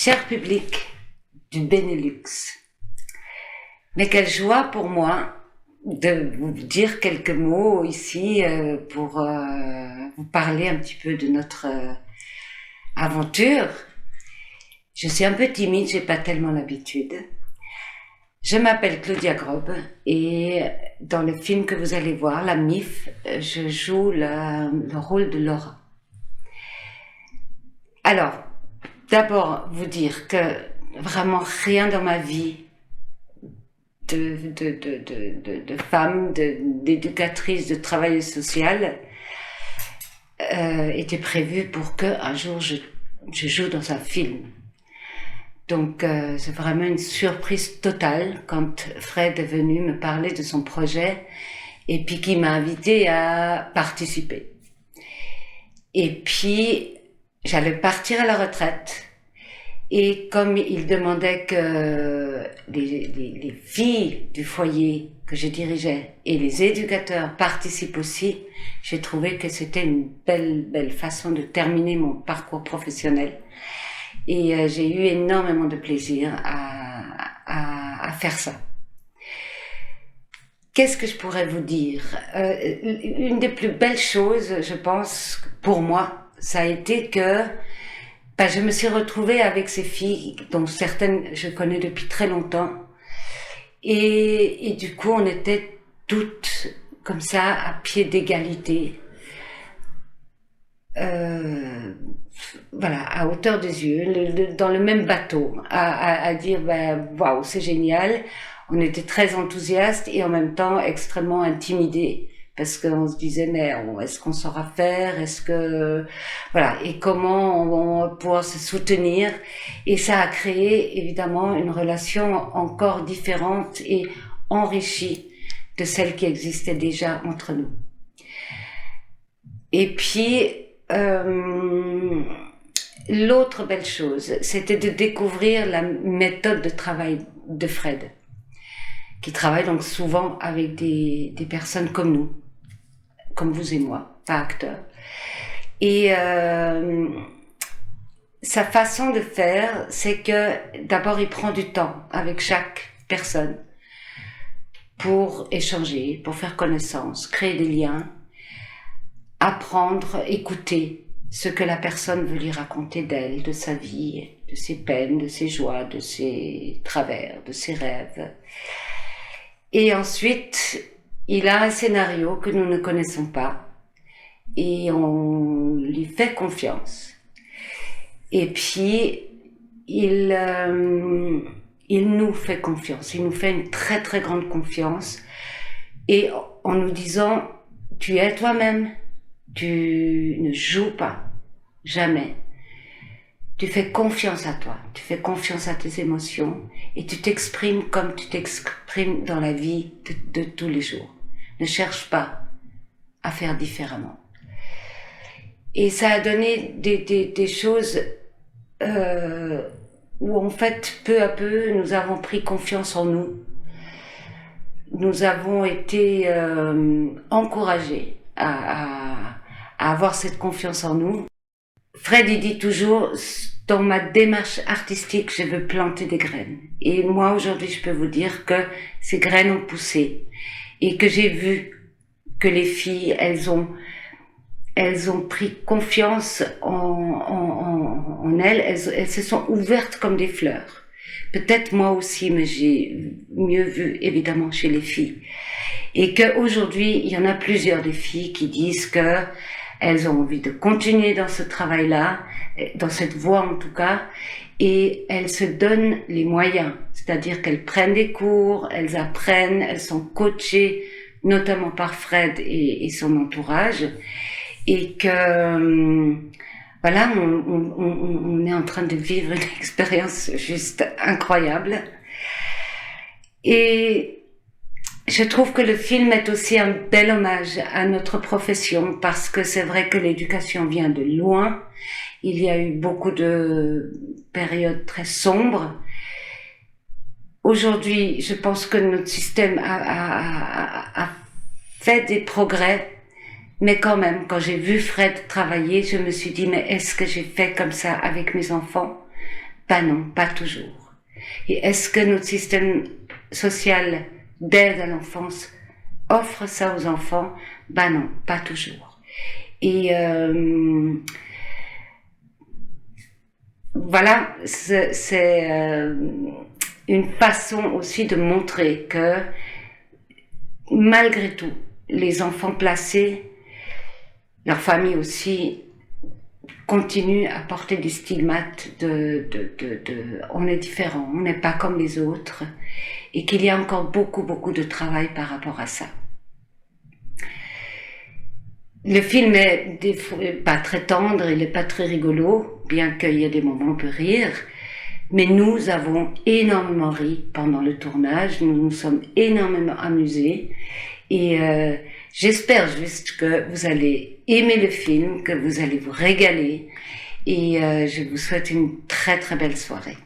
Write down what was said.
Cher public du Benelux, mais quelle joie pour moi de vous dire quelques mots ici pour vous parler un petit peu de notre aventure. Je suis un peu timide, j'ai pas tellement l'habitude. Je m'appelle Claudia Grob et dans le film que vous allez voir, La MIF, je joue le rôle de Laura. Alors, d'abord vous dire que vraiment rien dans ma vie de femme, d'éducatrice, de travailleuse sociale était prévu pour que un jour je joue dans un film. Donc c'est vraiment une surprise totale quand Fred est venu me parler de son projet et puis qu'il m'a invité à participer. Et puis j'allais partir à la retraite. Et comme il demandait que les filles du foyer que je dirigeais et les éducateurs participent aussi, j'ai trouvé que c'était une belle façon de terminer mon parcours professionnel. Et j'ai eu énormément de plaisir à faire ça. Qu'est-ce que je pourrais vous dire ? Une des plus belles choses, je pense, pour moi, ça a été que je me suis retrouvée avec ces filles, dont certaines je connais depuis très longtemps. Et du coup, on était toutes comme ça, à pied d'égalité. Voilà, à hauteur des yeux, dans le même bateau, à dire waouh, c'est génial. On était très enthousiastes et en même temps extrêmement intimidés parce qu'on se disait mais est-ce qu'on saura faire, est-ce que voilà, et comment on va pouvoir se soutenir. Et ça a créé évidemment une relation encore différente et enrichie de celle qui existait déjà entre nous. Et puis l'autre belle chose, c'était de découvrir la méthode de travail de Fred, qui travaille donc souvent avec des personnes comme nous, comme vous et moi, pas acteurs. Et sa façon de faire, c'est que d'abord il prend du temps avec chaque personne pour échanger, pour faire connaissance, créer des liens, apprendre, écouter ce que la personne veut lui raconter d'elle, de sa vie, de ses peines, de ses joies, de ses travers, de ses rêves. Et ensuite, il a un scénario que nous ne connaissons pas et on lui fait confiance. Et puis, il nous fait confiance, il nous fait une très très grande confiance et en nous disant « tu es toi-même ». Tu ne joues pas, jamais. Tu fais confiance à toi, tu fais confiance à tes émotions et tu t'exprimes comme tu t'exprimes dans la vie de tous les jours. Ne cherche pas à faire différemment. Et ça a donné des choses où en fait, peu à peu, nous avons pris confiance en nous. Nous avons été encouragés à avoir cette confiance en nous. Fred, il dit toujours, dans ma démarche artistique, je veux planter des graines. Et moi, aujourd'hui, je peux vous dire que ces graines ont poussé. Et que j'ai vu que les filles, elles ont pris confiance en elles. Elles se sont ouvertes comme des fleurs. Peut-être moi aussi, mais j'ai mieux vu, évidemment, chez les filles. Et qu'aujourd'hui, il y en a plusieurs des filles qui disent que elles ont envie de continuer dans ce travail-là, dans cette voie en tout cas, et elles se donnent les moyens. C'est-à-dire qu'elles prennent des cours, elles apprennent, elles sont coachées, notamment par Fred et son entourage, et que voilà, on est en train de vivre une expérience juste incroyable. Et je trouve que le film est aussi un bel hommage à notre profession parce que c'est vrai que l'éducation vient de loin. Il y a eu beaucoup de périodes très sombres. Aujourd'hui, je pense que notre système a fait des progrès. Mais quand même, quand j'ai vu Fred travailler, je me suis dit, mais est-ce que j'ai fait comme ça avec mes enfants ? Ben non, pas toujours. Et est-ce que notre système social d'aide à l'enfance offre ça aux enfants? Ben non, pas toujours. Et voilà, c'est une façon aussi de montrer que malgré tout, les enfants placés, leur famille aussi, continuent à porter des stigmates on est différent, on n'est pas comme les autres, et qu'il y a encore beaucoup de travail par rapport à ça. Le film est pas très tendre, il n'est pas très rigolo, bien qu'il y ait des moments où on peut rire, mais nous avons énormément ri pendant le tournage, nous nous sommes énormément amusés, et j'espère juste que vous allez aimer le film, que vous allez vous régaler, et je vous souhaite une très belle soirée.